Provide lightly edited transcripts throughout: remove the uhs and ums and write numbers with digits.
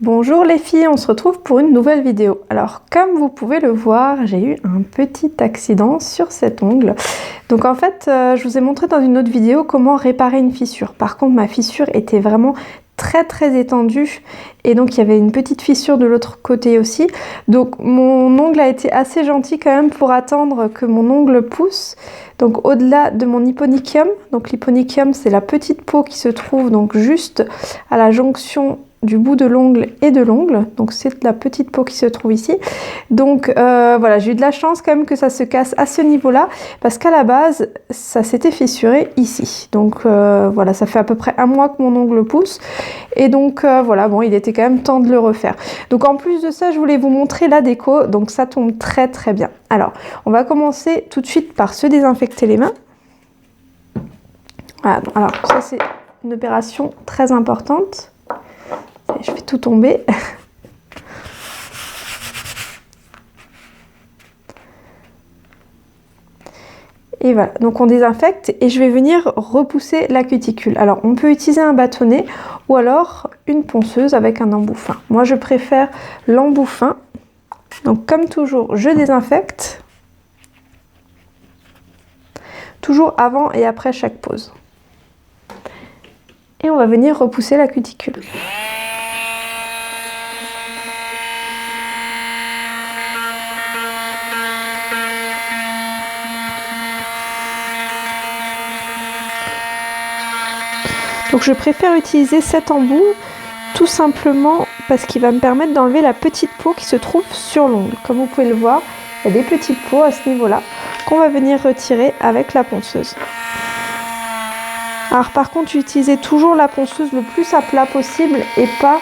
Bonjour les filles, on se retrouve pour une nouvelle vidéo. Alors comme vous pouvez le voir, j'ai eu un petit accident sur cet ongle. Donc en fait, je vous ai montré dans une autre vidéo comment réparer une fissure. Par contre, ma fissure était vraiment très étendue et donc il y avait une petite fissure de l'autre côté aussi. Donc mon ongle a été assez gentil quand même pour attendre que mon ongle pousse. Donc au-delà de mon hyponychium, donc l'hyponychium c'est la petite peau qui se trouve donc juste à la jonction du bout de l'ongle et de l'ongle, donc c'est la petite peau qui se trouve ici. Donc voilà, j'ai eu de la chance quand même que ça se casse à ce niveau là, parce qu'à la base ça s'était fissuré ici. Donc voilà, ça fait à peu près un mois que mon ongle pousse, et donc voilà, bon, il était quand même temps de le refaire. Donc en plus de ça, je voulais vous montrer la déco, donc ça tombe très bien. Alors on va commencer tout de suite par se désinfecter les mains. Voilà, alors ça c'est une opération très importante. Je fais tout tomber. Et voilà, donc on désinfecte et je vais venir repousser la cuticule. Alors on peut utiliser un bâtonnet ou alors une ponceuse avec un embout fin. Moi je préfère l'embout fin. Donc comme toujours, je désinfecte. Toujours avant et après chaque pause. Et on va venir repousser la cuticule. Donc je préfère utiliser cet embout tout simplement parce qu'il va me permettre d'enlever la petite peau qui se trouve sur l'ongle. Comme vous pouvez le voir, il y a des petites peaux à ce niveau-là qu'on va venir retirer avec la ponceuse. Alors par contre, utilisez toujours la ponceuse le plus à plat possible et pas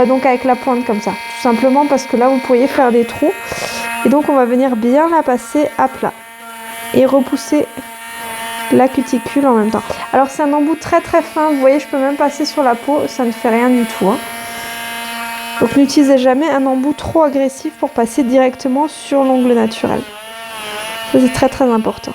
donc avec la pointe comme ça. Tout simplement parce que là, vous pourriez faire des trous. Et donc on va venir bien la passer à plat et repousser la cuticule en même temps. Alors c'est un embout très fin, vous voyez, je peux même passer sur la peau, ça ne fait rien du tout, hein. Donc n'utilisez jamais un embout trop agressif pour passer directement sur l'ongle naturel. Ça c'est très important.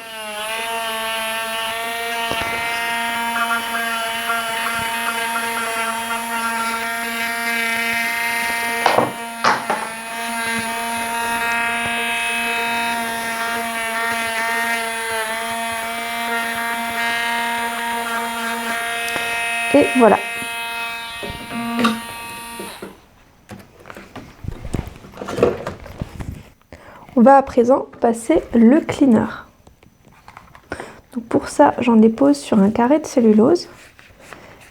Et voilà. On va à présent passer le cleaner. Donc pour ça, j'en dépose sur un carré de cellulose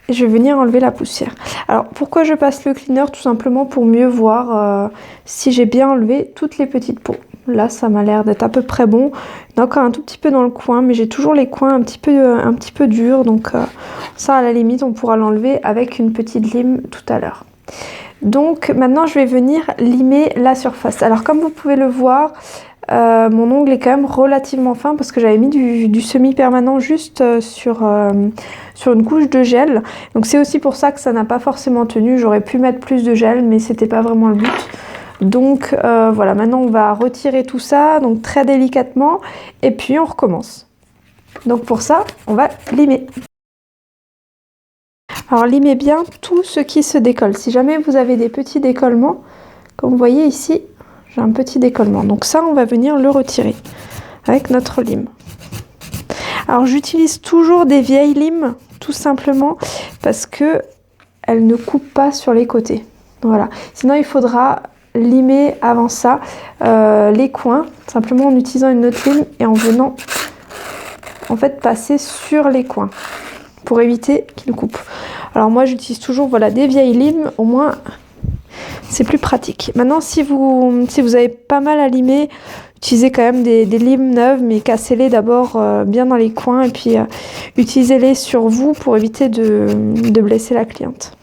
et je vais venir enlever la poussière. Alors pourquoi je passe le cleaner? Tout simplement pour mieux voir si j'ai bien enlevé toutes les petites peaux. Là, ça m'a l'air d'être à peu près bon. Il y en a encore un tout petit peu dans le coin, mais j'ai toujours les coins un petit peu durs. Donc ça, à la limite, on pourra l'enlever avec une petite lime tout à l'heure. Donc maintenant, je vais venir limer la surface. Alors comme vous pouvez le voir, mon ongle est quand même relativement fin parce que j'avais mis du semi-permanent juste sur une couche de gel. Donc c'est aussi pour ça que ça n'a pas forcément tenu. J'aurais pu mettre plus de gel, mais c'était pas vraiment le but. Donc voilà, maintenant on va retirer tout ça, donc très délicatement, et puis on recommence. Donc pour ça, on va limer. Alors limez bien tout ce qui se décolle. Si jamais vous avez des petits décollements, comme vous voyez ici, j'ai un petit décollement. Donc ça, on va venir le retirer avec notre lime. Alors j'utilise toujours des vieilles limes, tout simplement parce que elles ne coupent pas sur les côtés. Voilà. Sinon, il faudra limer avant ça les coins, simplement en utilisant une autre lime et en venant en fait passer sur les coins pour éviter qu'ils coupent. Alors moi j'utilise toujours voilà, des vieilles limes, au moins c'est plus pratique. Maintenant si vous avez pas mal à limer, utilisez quand même des limes neuves, mais cassez-les d'abord bien dans les coins et puis utilisez-les sur vous pour éviter de blesser la cliente.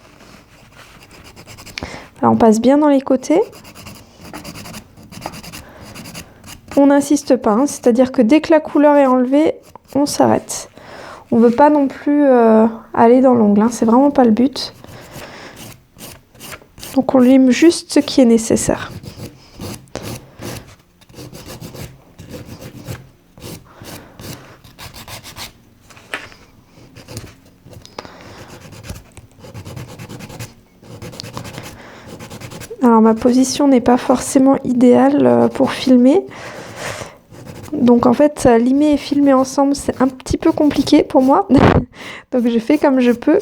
Alors on passe bien dans les côtés. On n'insiste pas, hein, c'est-à-dire que dès que la couleur est enlevée, on s'arrête. On ne veut pas non plus aller dans l'ongle, hein, c'est vraiment pas le but. Donc on lime juste ce qui est nécessaire. Alors ma position n'est pas forcément idéale pour filmer. Donc en fait, limer et filmer ensemble, c'est un petit peu compliqué pour moi. Donc je fais comme je peux.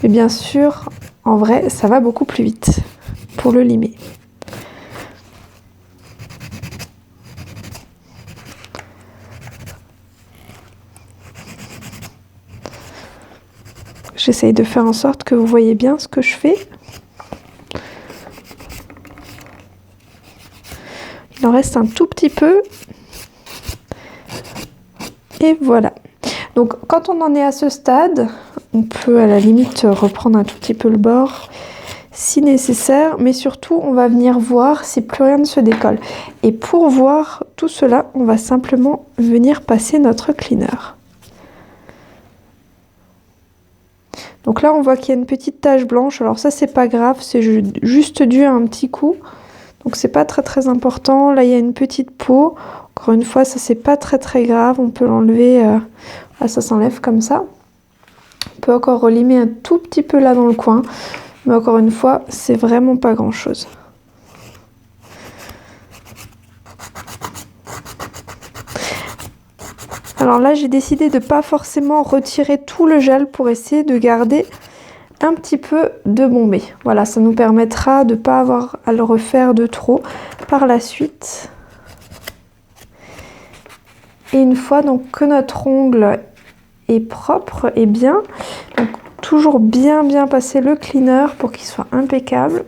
Mais bien sûr, en vrai, ça va beaucoup plus vite pour le limer. J'essaye de faire en sorte que vous voyez bien ce que je fais. Il en reste un tout petit peu. Et voilà. Donc quand on en est à ce stade, on peut à la limite reprendre un tout petit peu le bord si nécessaire, mais surtout on va venir voir si plus rien ne se décolle. Et pour voir tout cela, on va simplement venir passer notre cleaner. Donc là on voit qu'il y a une petite tache blanche, alors ça c'est pas grave, c'est juste dû à un petit coup. Donc c'est pas très important. Là il y a une petite peau. Encore une fois, ça c'est pas très grave. On peut l'enlever. Là ça s'enlève comme ça. On peut encore relimer un tout petit peu là dans le coin. Mais encore une fois, c'est vraiment pas grand chose. Alors là j'ai décidé de pas forcément retirer tout le gel pour essayer de garder un petit peu de bombé. Voilà, ça nous permettra de ne pas avoir à le refaire de trop par la suite. Et une fois donc que notre ongle est propre et bien, donc toujours bien passer le cleaner pour qu'il soit impeccable.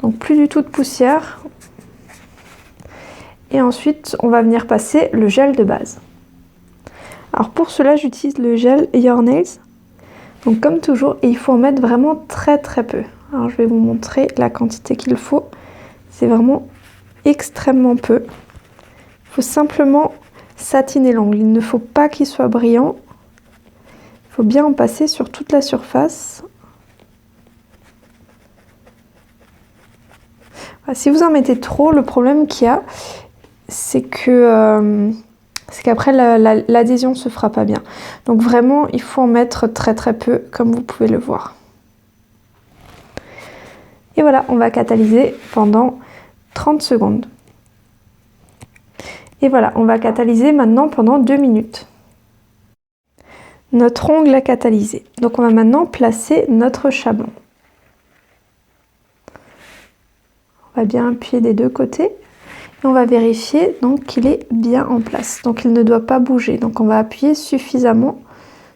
Donc plus du tout de poussière. Et ensuite on va venir passer le gel de base. Alors pour cela j'utilise le gel Your Nails. Donc comme toujours, il faut en mettre vraiment très peu. Alors je vais vous montrer la quantité qu'il faut. C'est vraiment extrêmement peu. Il faut simplement satiner l'ongle. Il ne faut pas qu'il soit brillant. Il faut bien en passer sur toute la surface. Voilà, si vous en mettez trop, le problème qu'il y a, c'est que c'est qu'après l'adhésion se fera pas bien. Donc vraiment, il faut en mettre très peu, comme vous pouvez le voir. Et voilà, on va catalyser pendant 30 secondes. Et voilà, on va catalyser maintenant pendant 2 minutes. Notre ongle a catalysé. Donc on va maintenant placer notre chablon. On va bien appuyer des deux côtés. Et on va vérifier donc qu'il est bien en place. Donc il ne doit pas bouger. Donc on va appuyer suffisamment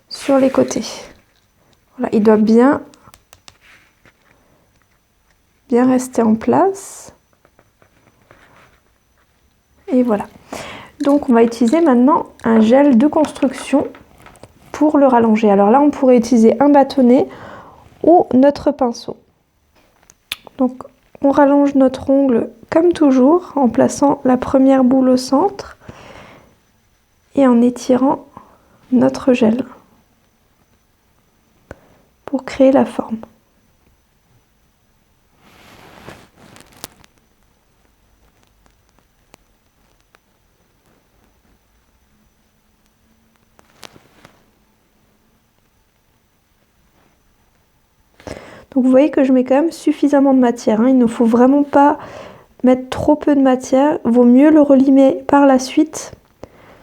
sur les côtés. Voilà, il doit bien rester en place. Et voilà. Donc on va utiliser maintenant un gel de construction pour le rallonger. Alors là on pourrait utiliser un bâtonnet ou notre pinceau. Donc on rallonge notre ongle comme toujours en plaçant la première boule au centre et en étirant notre gel pour créer la forme. Donc vous voyez que je mets quand même suffisamment de matière, hein. Il ne faut vraiment pas mettre trop peu de matière. Il vaut mieux le relimer par la suite,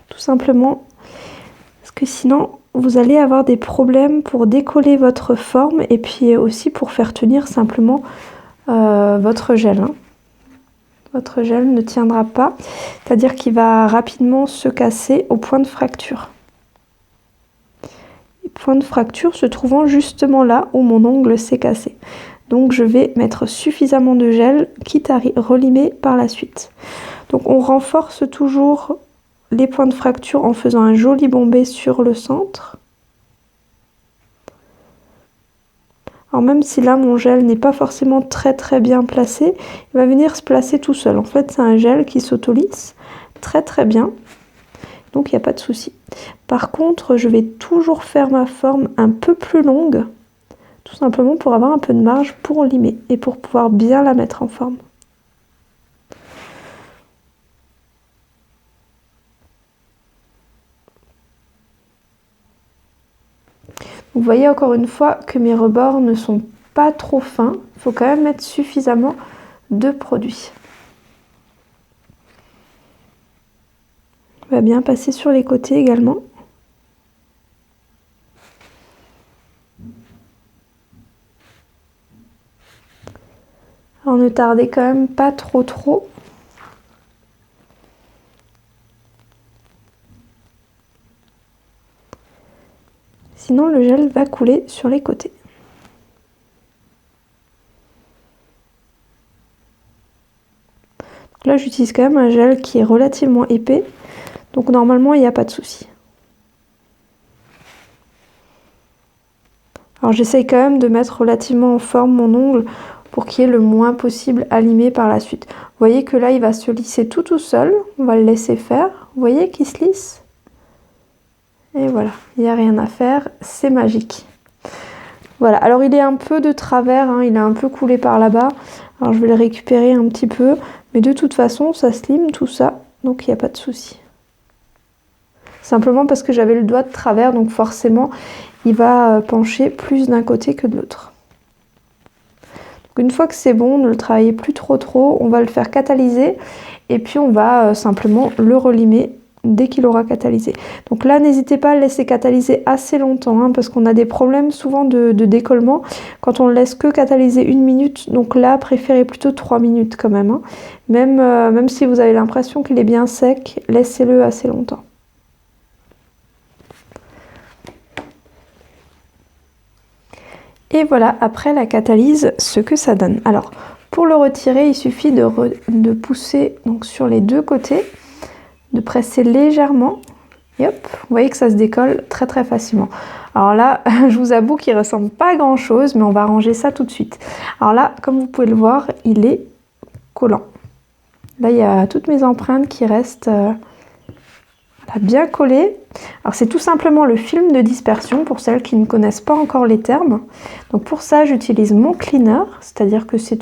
tout simplement, parce que sinon vous allez avoir des problèmes pour décoller votre forme et puis aussi pour faire tenir simplement votre gel, hein. Votre gel ne tiendra pas, c'est-à-dire qu'il va rapidement se casser au point de fracture. Point de fracture se trouvant justement là où mon ongle s'est cassé. Donc je vais mettre suffisamment de gel, quitte à relimer par la suite. Donc on renforce toujours les points de fracture en faisant un joli bombé sur le centre. Alors même si là mon gel n'est pas forcément très bien placé, il va venir se placer tout seul. En fait c'est un gel qui s'autolisse très bien. Donc il n'y a pas de souci. Par contre, je vais toujours faire ma forme un peu plus longue, tout simplement pour avoir un peu de marge pour limer et pour pouvoir bien la mettre en forme. Vous voyez encore une fois que mes rebords ne sont pas trop fin. Il faut quand même mettre suffisamment de produit. On va bien passer sur les côtés également. Alors ne tardez quand même pas trop. Sinon le gel va couler sur les côtés. Donc là j'utilise quand même un gel qui est relativement épais. Donc normalement il n'y a pas de souci. Alors j'essaye quand même de mettre relativement en forme mon ongle pour qu'il y ait le moins possible à limer par la suite. Vous voyez que là il va se lisser tout seul. On va le laisser faire. Vous voyez qu'il se lisse? Et voilà, il n'y a rien à faire, c'est magique. Voilà, alors il est un peu de travers, hein, il a un peu coulé par là-bas. Alors je vais le récupérer un petit peu. Mais de toute façon, ça se lime tout ça. Donc il n'y a pas de souci. Simplement parce que j'avais le doigt de travers, donc forcément il va pencher plus d'un côté que de l'autre. Une fois que c'est bon, ne le travaillez plus trop, on va le faire catalyser et puis on va simplement le relimer dès qu'il aura catalysé. Donc là, n'hésitez pas à le laisser catalyser assez longtemps, hein, parce qu'on a des problèmes souvent de décollement quand on le laisse que catalyser 1 minute. Donc là, préférez plutôt 3 minutes quand même. Hein. Même si vous avez l'impression qu'il est bien sec, laissez-le assez longtemps. Et voilà, après la catalyse, ce que ça donne. Alors, pour le retirer, il suffit de pousser donc, sur les deux côtés, de presser légèrement. Et hop, vous voyez que ça se décolle très facilement. Alors là, je vous avoue qu'il ne ressemble pas à grand chose, mais on va ranger ça tout de suite. Alors là, comme vous pouvez le voir, il est collant. Là, il y a toutes mes empreintes qui restent bien collées. Alors c'est tout simplement le film de dispersion pour celles qui ne connaissent pas encore les termes. Donc pour ça, j'utilise mon cleaner, c'est-à-dire que c'est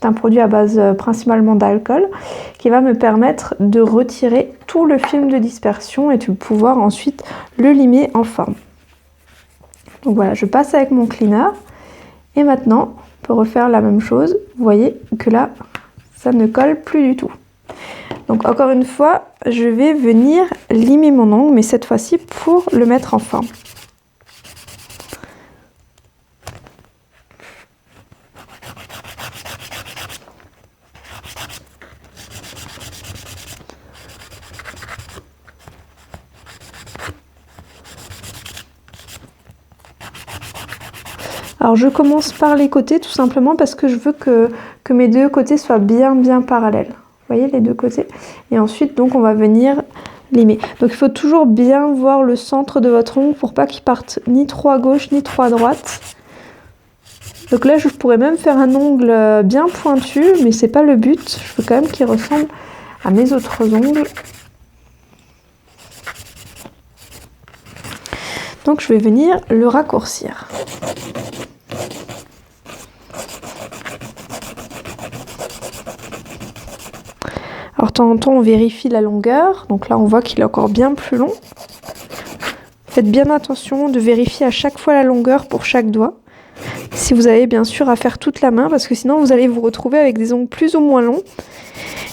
un produit à base principalement d'alcool qui va me permettre de retirer tout le film de dispersion et de pouvoir ensuite le limer en forme. Donc voilà, je passe avec mon cleaner et maintenant on peut refaire la même chose. Vous voyez que là, ça ne colle plus du tout. Donc encore une fois, je vais venir limer mon ongle, mais cette fois-ci pour le mettre en forme. Alors je commence par les côtés tout simplement parce que je veux que mes deux côtés soient bien parallèles. Vous voyez les deux côtés. Et ensuite donc on va venir limer. Donc il faut toujours bien voir le centre de votre ongle pour pas qu'il parte ni trop à gauche ni trop à droite. Donc là je pourrais même faire un ongle bien pointu, mais c'est pas le but. Je veux quand même qu'il ressemble à mes autres ongles. Donc je vais venir le raccourcir. Alors de temps en temps on vérifie la longueur, donc là on voit qu'il est encore bien plus long. Faites bien attention de vérifier à chaque fois la longueur pour chaque doigt. Si vous avez bien sûr à faire toute la main, parce que sinon vous allez vous retrouver avec des ongles plus ou moins longs.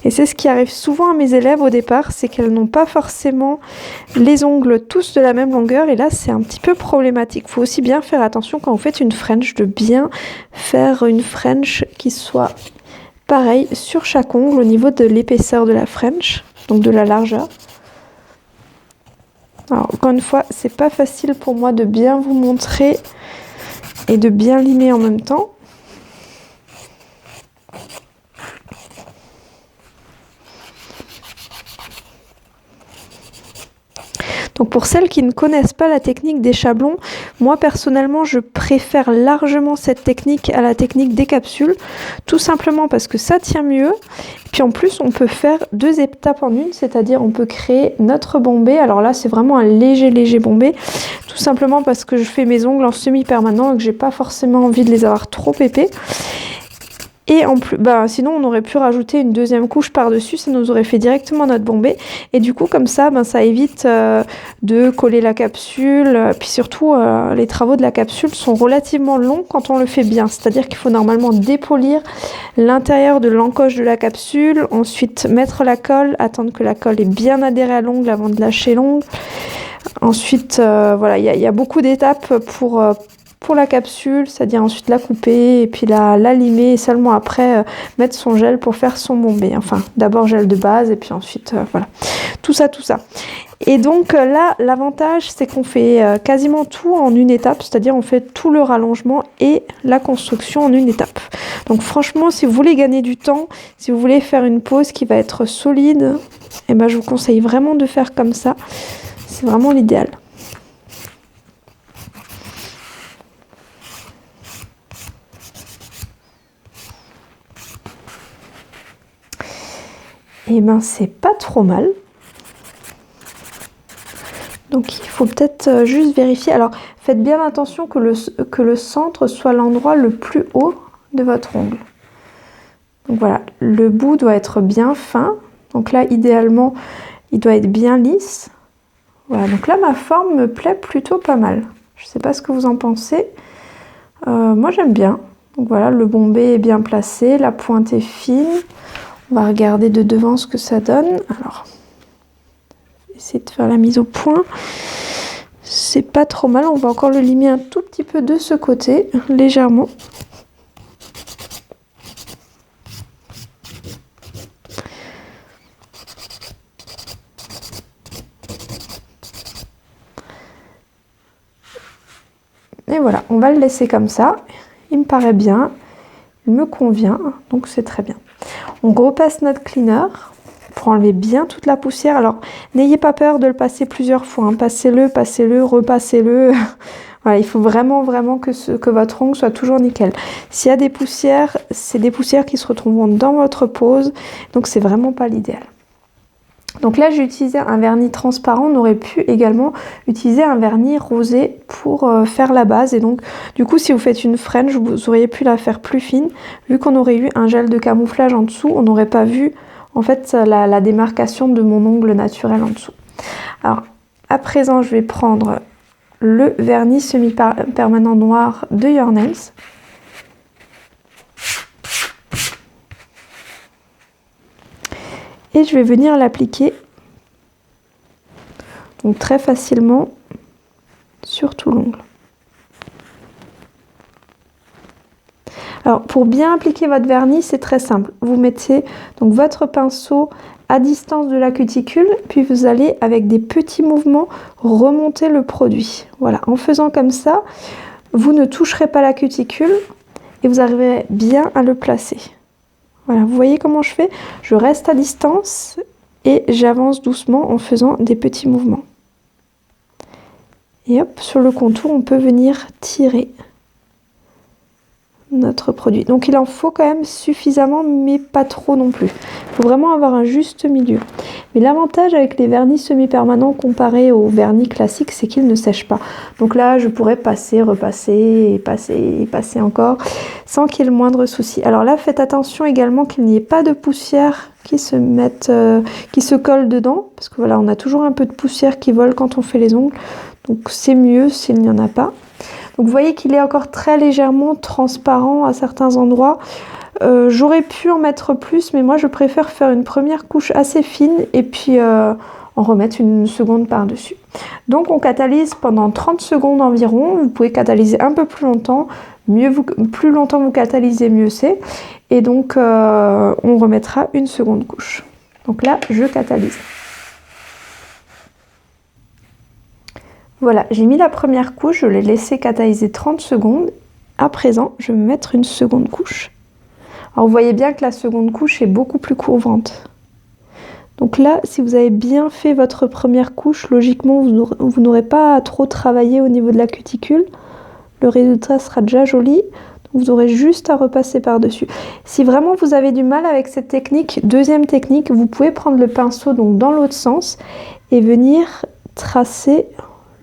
Et c'est ce qui arrive souvent à mes élèves au départ, c'est qu'elles n'ont pas forcément les ongles tous de la même longueur, et là c'est un petit peu problématique. Il faut aussi bien faire attention quand vous faites une French, de bien faire une French qui soit pareil sur chaque ongle au niveau de l'épaisseur de la French, donc de la largeur. Alors encore une fois, c'est pas facile pour moi de bien vous montrer et de bien limer en même temps. Donc pour celles qui ne connaissent pas la technique des chablons, moi personnellement je préfère largement cette technique à la technique des capsules, tout simplement parce que ça tient mieux. Et puis en plus on peut faire 2 étapes en une, c'est-à-dire on peut créer notre bombé. Alors là c'est vraiment un léger bombé, tout simplement parce que je fais mes ongles en semi-permanent et que j'ai pas forcément envie de les avoir trop épais. Et en plus, sinon on aurait pu rajouter une deuxième couche par-dessus, ça nous aurait fait directement notre bombée. Et du coup, comme ça, ça évite de coller la capsule. Puis surtout, les travaux de la capsule sont relativement longs quand on le fait bien. C'est-à-dire qu'il faut normalement dépolir l'intérieur de l'encoche de la capsule, ensuite mettre la colle, attendre que la colle ait bien adhéré à l'ongle avant de lâcher l'ongle. Ensuite, voilà, il y a beaucoup d'étapes pour la capsule, c'est-à-dire ensuite la couper et puis la limer et seulement après mettre son gel pour faire son bombé. Enfin, d'abord gel de base et puis ensuite, voilà, tout ça. Et donc là, l'avantage, c'est qu'on fait quasiment tout en une étape, c'est-à-dire on fait tout le rallongement et la construction en une étape. Donc franchement, si vous voulez gagner du temps, si vous voulez faire une pose qui va être solide, je vous conseille vraiment de faire comme ça. C'est vraiment l'idéal. Et c'est pas trop mal. Donc il faut peut-être juste vérifier. Alors faites bien attention que le centre soit l'endroit le plus haut de votre ongle. Donc voilà, le bout doit être bien fin. Donc là, idéalement, il doit être bien lisse. Voilà, donc là, ma forme me plaît plutôt pas mal. Je sais pas ce que vous en pensez. Moi, j'aime bien. Donc voilà, le bombé est bien placé, la pointe est fine. On va regarder de devant ce que ça donne. Alors, essayer de faire la mise au point. C'est pas trop mal. On va encore le limer un tout petit peu de ce côté, légèrement. Et voilà, on va le laisser comme ça. Il me paraît bien, il me convient, donc c'est très bien. On repasse notre cleaner pour enlever bien toute la poussière. Alors, n'ayez pas peur de le passer plusieurs fois. Hein. Passez-le, repassez-le. Voilà, il faut vraiment que votre ongle soit toujours nickel. S'il y a des poussières, c'est des poussières qui se retrouveront dans votre pose. Donc, c'est vraiment pas l'idéal. Donc là, j'ai utilisé un vernis transparent. On aurait pu également utiliser un vernis rosé pour faire la base. Et donc, du coup, si vous faites une French, vous auriez pu la faire plus fine. Vu qu'on aurait eu un gel de camouflage en dessous, on n'aurait pas vu en fait la démarcation de mon ongle naturel en dessous. Alors, à présent, je vais prendre le vernis semi-permanent noir de Your Nails. Et je vais venir l'appliquer donc très facilement sur tout l'ongle. Alors pour bien appliquer votre vernis, c'est très simple. Vous mettez donc votre pinceau à distance de la cuticule, puis vous allez avec des petits mouvements remonter le produit. Voilà, en faisant comme ça, vous ne toucherez pas la cuticule et vous arriverez bien à le placer. Voilà, vous voyez comment je fais? Je reste à distance et j'avance doucement en faisant des petits mouvements. Et hop, sur le contour, on peut venir tirer notre produit. Donc il en faut quand même suffisamment, mais pas trop non plus. Il faut vraiment avoir un juste milieu. Mais l'avantage avec les vernis semi-permanents comparé aux vernis classiques, c'est qu'ils ne sèchent pas. Donc là, je pourrais passer, repasser, et passer encore, sans qu'il y ait le moindre souci. Alors là, faites attention également qu'il n'y ait pas de poussière qui se colle dedans, parce que voilà, on a toujours un peu de poussière qui vole quand on fait les ongles. Donc c'est mieux s'il n'y en a pas. Donc vous voyez qu'il est encore très légèrement transparent à certains endroits. J'aurais pu en mettre plus, mais moi je préfère faire une première couche assez fine et puis en remettre une seconde par-dessus. Donc on catalyse pendant 30 secondes environ. Vous pouvez catalyser un peu plus longtemps. Plus longtemps vous catalysez, mieux c'est. Et donc on remettra une seconde couche. Donc là, je catalyse. Voilà, j'ai mis la première couche, je l'ai laissé catalyser 30 secondes. À présent, je vais mettre une seconde couche. Alors vous voyez bien que la seconde couche est beaucoup plus couvrante. Donc là, si vous avez bien fait votre première couche, logiquement, vous n'aurez pas à trop travaillé au niveau de la cuticule. Le résultat sera déjà joli. Donc vous aurez juste à repasser par-dessus. Si vraiment vous avez du mal avec cette technique, deuxième technique, vous pouvez prendre le pinceau donc dans l'autre sens et venir tracer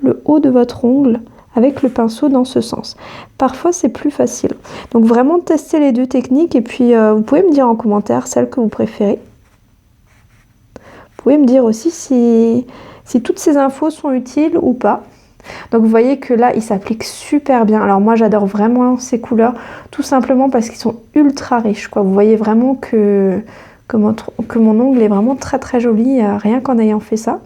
le haut de votre ongle avec le pinceau dans ce sens. Parfois c'est plus facile. Donc vraiment testez les deux techniques et puis vous pouvez me dire en commentaire celle que vous préférez. Vous pouvez me dire aussi si toutes ces infos sont utiles ou pas. Donc vous voyez que là il s'applique super bien. Alors moi j'adore vraiment ces couleurs tout simplement parce qu'ils sont ultra riches quoi. Vous voyez vraiment que mon ongle est vraiment très très joli rien qu'en ayant fait ça.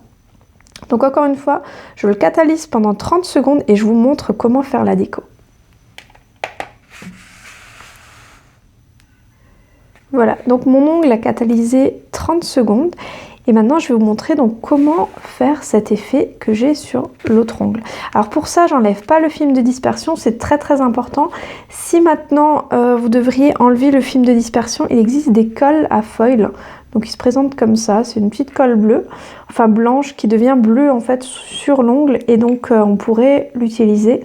Donc encore une fois, je le catalyse pendant 30 secondes et je vous montre comment faire la déco. Voilà, donc mon ongle a catalysé 30 secondes et maintenant je vais vous montrer donc comment faire cet effet que j'ai sur l'autre ongle. Alors pour ça, j'enlève pas le film de dispersion, c'est très très important. Si maintenant vous devriez enlever le film de dispersion, il existe des colles à foil. Donc il se présente comme ça, c'est une petite colle bleue, enfin blanche qui devient bleue en fait sur l'ongle et donc on pourrait l'utiliser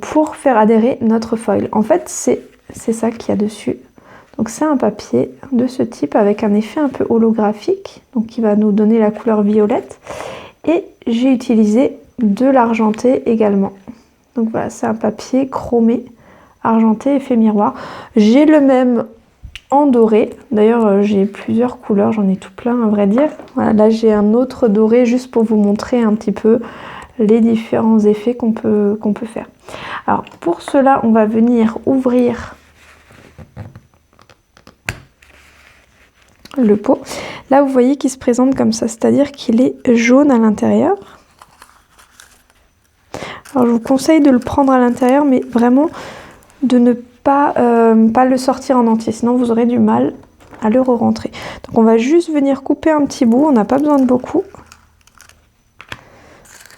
pour faire adhérer notre foil. En fait c'est ça qu'il y a dessus. Donc c'est un papier de ce type avec un effet un peu holographique, donc qui va nous donner la couleur violette. Et j'ai utilisé de l'argenté également. Donc voilà, c'est un papier chromé, argenté, effet miroir. J'ai le même en doré, d'ailleurs j'ai plusieurs couleurs, j'en ai tout plein à vrai dire. Voilà, là j'ai un autre doré juste pour vous montrer un petit peu les différents effets qu'on peut faire. Alors pour cela, on va venir ouvrir le pot. Là vous voyez qu'il se présente comme ça, c'est-à-dire qu'il est jaune à l'intérieur. Alors je vous conseille de le prendre à l'intérieur, mais vraiment de ne pas le sortir en entier, sinon vous aurez du mal à le re-rentrer. Donc on va juste venir couper un petit bout, on n'a pas besoin de beaucoup.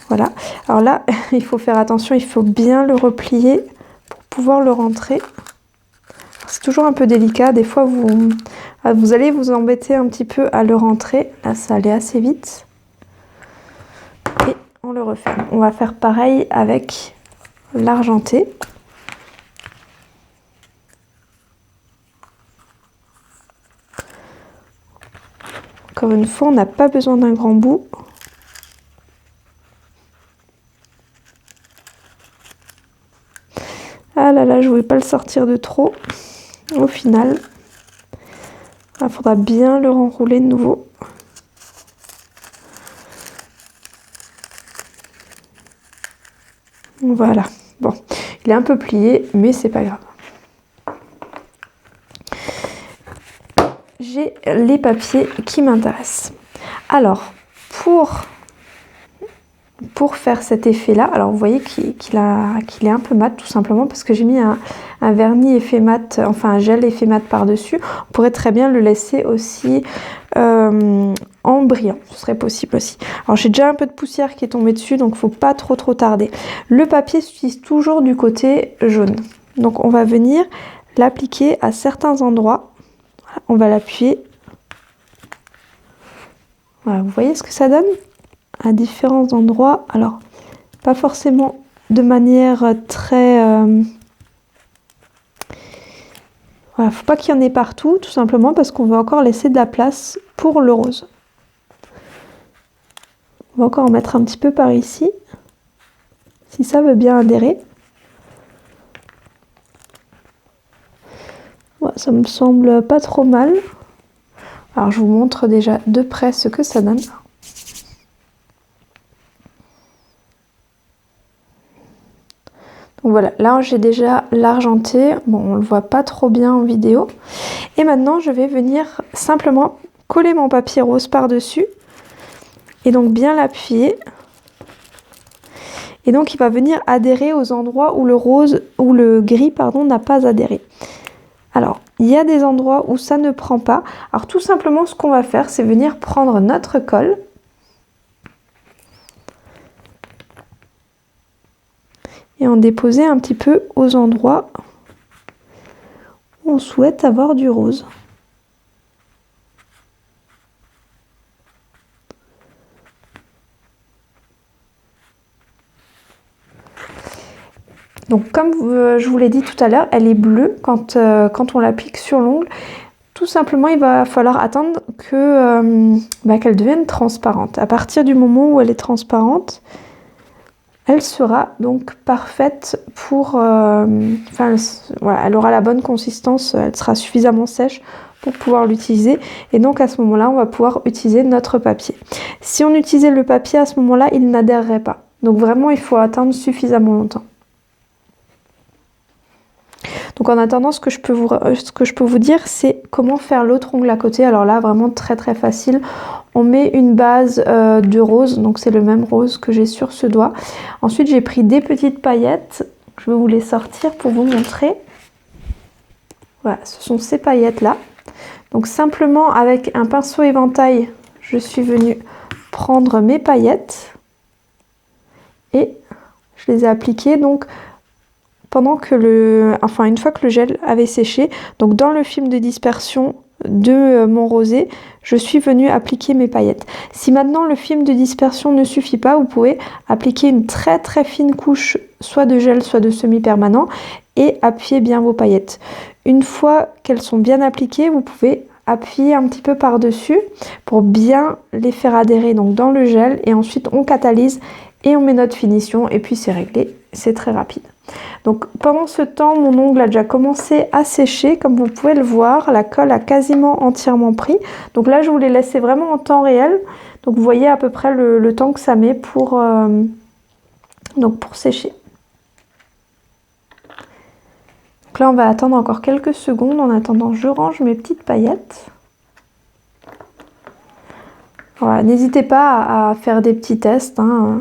Voilà, alors là il faut faire attention, il faut bien le replier pour pouvoir le rentrer. C'est toujours un peu délicat, des fois vous allez vous embêter un petit peu à le rentrer. Là ça allait assez vite. Et on le referme. On va faire pareil avec l'argenté. Encore une fois, on n'a pas besoin d'un grand bout. Ah là là, je ne voulais pas le sortir de trop. Au final, il faudra bien le renrouler de nouveau. Voilà. Bon, il est un peu plié, mais c'est pas grave. J'ai les papiers qui m'intéressent. Alors, pour faire cet effet là, alors vous voyez qu'il est un peu mat tout simplement parce que j'ai mis un vernis effet mat, enfin un gel effet mat par dessus. On pourrait très bien le laisser aussi en brillant, ce serait possible aussi. Alors j'ai déjà un peu de poussière qui est tombée dessus, donc il ne faut pas trop tarder. Le papier s'utilise toujours du côté jaune, donc on va venir l'appliquer à certains endroits. On va l'appuyer. Voilà, vous voyez ce que ça donne à différents endroits. Alors, pas forcément de manière très... Voilà, faut pas qu'il y en ait partout, tout simplement parce qu'on va encore laisser de la place pour le rose. On va encore en mettre un petit peu par ici, si ça veut bien adhérer. Voilà, ça me semble pas trop mal. Alors je vous montre déjà de près ce que ça donne. Donc voilà, là j'ai déjà l'argenté. Bon, on le voit pas trop bien en vidéo. Et maintenant je vais venir simplement coller mon papier rose par-dessus. Et donc bien l'appuyer. Et donc il va venir adhérer aux endroits où le rose ou le gris pardon n'a pas adhéré. Alors, il y a des endroits où ça ne prend pas. Alors tout simplement, ce qu'on va faire, c'est venir prendre notre colle. Et en déposer un petit peu aux endroits où on souhaite avoir du rose. Donc comme je vous l'ai dit tout à l'heure, elle est bleue quand on l'applique sur l'ongle. Tout simplement, il va falloir attendre qu'elle devienne transparente. À partir du moment où elle est transparente, elle sera donc parfaite pour... voilà, elle aura la bonne consistance, elle sera suffisamment sèche pour pouvoir l'utiliser. Et donc à ce moment-là, on va pouvoir utiliser notre papier. Si on utilisait le papier à ce moment-là, il n'adhérerait pas. Donc vraiment, il faut attendre suffisamment longtemps. Donc en attendant, ce que je peux vous dire, c'est comment faire l'autre ongle à côté. Alors là, vraiment très facile. On met une base de rose, donc c'est le même rose que j'ai sur ce doigt. Ensuite, j'ai pris des petites paillettes. Je vais vous les sortir pour vous montrer. Voilà, ce sont ces paillettes-là. Donc simplement avec un pinceau éventail, je suis venue prendre mes paillettes et je les ai appliquées donc pendant que une fois que le gel avait séché. Donc dans le film de dispersion de mon rosé, je suis venue appliquer mes paillettes. Si maintenant le film de dispersion ne suffit pas, vous pouvez appliquer une très fine couche soit de gel soit de semi-permanent et appuyer bien vos paillettes. Une fois qu'elles sont bien appliquées, vous pouvez appuyer un petit peu par-dessus pour bien les faire adhérer donc dans le gel, et ensuite on catalyse et on met notre finition et puis c'est réglé, c'est très rapide. Donc pendant ce temps, mon ongle a déjà commencé à sécher. Comme vous pouvez le voir, la colle a quasiment entièrement pris. Donc là, je vous l'ai laissé vraiment en temps réel. Donc vous voyez à peu près le temps que ça met pour sécher. Donc là, on va attendre encore quelques secondes. En attendant, je range mes petites paillettes. Voilà, n'hésitez pas à faire des petits tests, hein,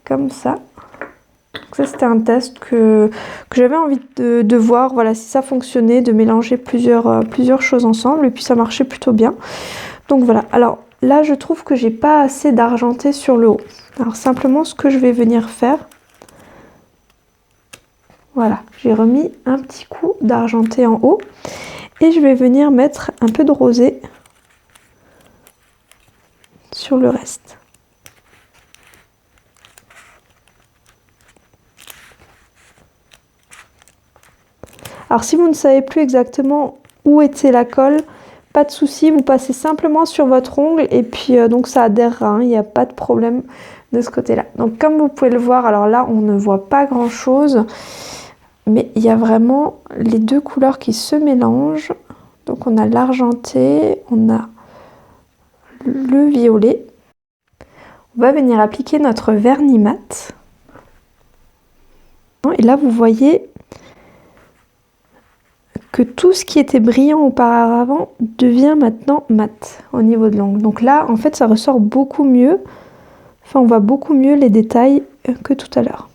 comme ça. Donc ça, c'était un test que j'avais envie de voir, voilà, si ça fonctionnait, de mélanger plusieurs choses ensemble, et puis ça marchait plutôt bien. Donc voilà, alors là je trouve que j'ai pas assez d'argenté sur le haut. Alors simplement ce que je vais venir faire, voilà, j'ai remis un petit coup d'argenté en haut, et je vais venir mettre un peu de rosé sur le reste. Alors si vous ne savez plus exactement où était la colle, pas de souci, vous passez simplement sur votre ongle et puis donc ça adhérera, hein, il n'y a pas de problème de ce côté-là. Donc comme vous pouvez le voir, alors là on ne voit pas grand-chose, mais il y a vraiment les deux couleurs qui se mélangent. Donc on a l'argenté, on a le violet. On va venir appliquer notre vernis mat. Et là vous voyez que tout ce qui était brillant auparavant devient maintenant mat au niveau de l'ongle. Donc là, en fait, ça ressort beaucoup mieux. Enfin, on voit beaucoup mieux les détails que tout à l'heure.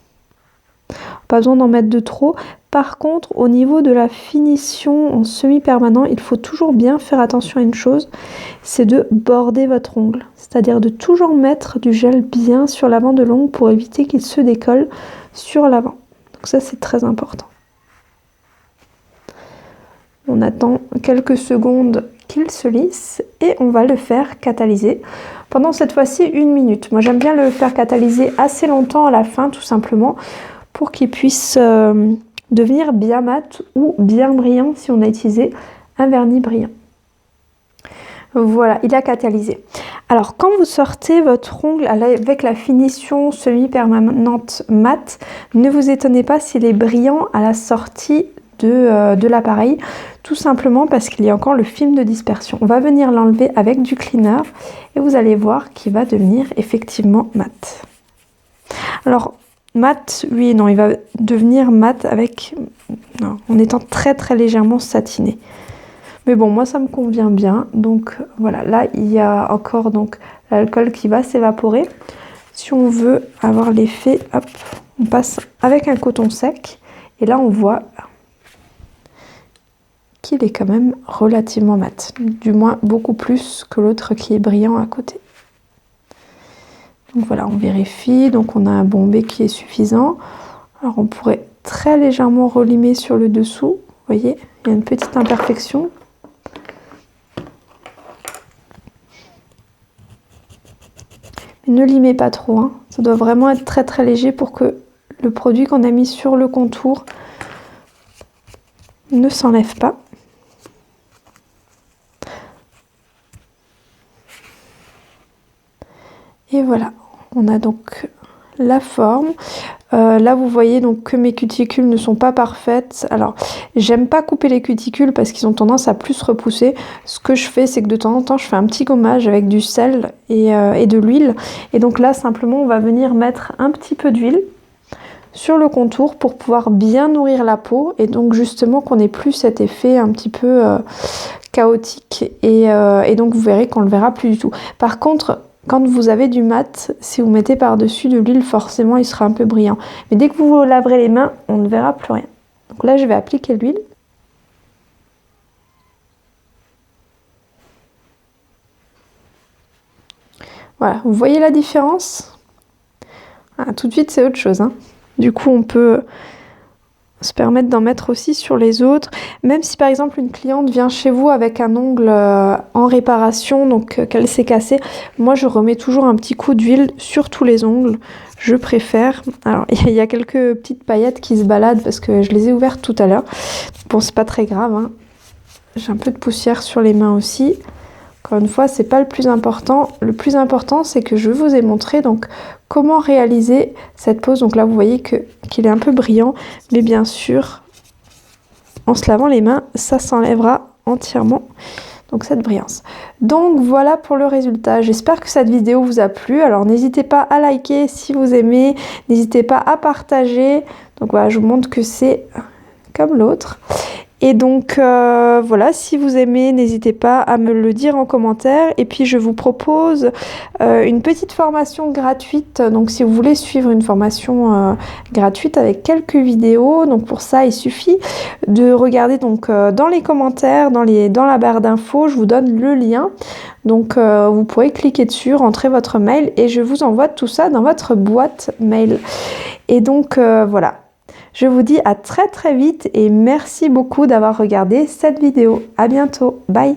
Pas besoin d'en mettre de trop. Par contre, au niveau de la finition en semi-permanent, il faut toujours bien faire attention à une chose, c'est de border votre ongle. C'est-à-dire de toujours mettre du gel bien sur l'avant de l'ongle pour éviter qu'il se décolle sur l'avant. Donc ça, c'est très important. On attend quelques secondes qu'il se lisse et on va le faire catalyser pendant cette fois-ci 1 minute. Moi j'aime bien le faire catalyser assez longtemps à la fin, tout simplement pour qu'il puisse devenir bien mat ou bien brillant si on a utilisé un vernis brillant. Voilà, il a catalysé. Alors quand vous sortez votre ongle avec la finition semi-permanente mat, ne vous étonnez pas s'il est brillant à la sortie de l'appareil, tout simplement parce qu'il y a encore le film de dispersion. On va venir l'enlever avec du cleaner et vous allez voir qu'il va devenir effectivement mat. Alors mat, oui et non, il va devenir mat en étant très légèrement satiné. Mais bon, moi ça me convient bien. Donc voilà, là il y a encore donc l'alcool qui va s'évaporer. Si on veut avoir l'effet, hop, on passe avec un coton sec et là on voit qu'il est quand même relativement mat, du moins beaucoup plus que l'autre qui est brillant à côté. Donc voilà, on vérifie, donc on a un bombé qui est suffisant. Alors on pourrait très légèrement relimer sur le dessous, vous voyez, il y a une petite imperfection. Mais ne limez pas trop, hein. Ça doit vraiment être très léger pour que le produit qu'on a mis sur le contour ne s'enlève pas. Et voilà, on a donc la forme. Là vous voyez donc que mes cuticules ne sont pas parfaites. Alors j'aime pas couper les cuticules parce qu'ils ont tendance à plus repousser. Ce que je fais, c'est que de temps en temps je fais un petit gommage avec du sel et de l'huile. Et donc là simplement on va venir mettre un petit peu d'huile sur le contour pour pouvoir bien nourrir la peau et donc justement qu'on n'ait plus cet effet un petit peu chaotique et donc vous verrez qu'on le verra plus du tout. Par contre, quand vous avez du mat, si vous mettez par-dessus de l'huile, forcément il sera un peu brillant. Mais dès que vous vous laverez les mains, on ne verra plus rien. Donc là je vais appliquer l'huile. Voilà, vous voyez la différence? Ah, tout de suite c'est autre chose, hein. Du coup on peut se permettre d'en mettre aussi sur les autres. Même si par exemple une cliente vient chez vous avec un ongle en réparation, donc qu'elle s'est cassée, moi je remets toujours un petit coup d'huile sur tous les ongles. Je préfère. Alors il y a quelques petites paillettes qui se baladent parce que je les ai ouvertes tout à l'heure. Bon, c'est pas très grave, hein. J'ai un peu de poussière sur les mains aussi. Encore une fois, c'est pas le plus important. Le plus important, c'est que je vous ai montré donc comment réaliser cette pose. Donc là, vous voyez qu'il est un peu brillant, mais bien sûr, en se lavant les mains, ça s'enlèvera entièrement. Donc cette brillance. Donc voilà pour le résultat. J'espère que cette vidéo vous a plu. Alors n'hésitez pas à liker si vous aimez. N'hésitez pas à partager. Donc voilà, je vous montre que c'est comme l'autre. Et donc voilà, si vous aimez, n'hésitez pas à me le dire en commentaire. Et puis je vous propose une petite formation gratuite. Donc si vous voulez suivre une formation gratuite avec quelques vidéos, donc pour ça il suffit de regarder donc dans les commentaires, dans la barre d'infos, je vous donne le lien. Donc vous pourrez cliquer dessus, rentrer votre mail et je vous envoie tout ça dans votre boîte mail. Et donc voilà. Je vous dis à très très vite et merci beaucoup d'avoir regardé cette vidéo. À bientôt. Bye!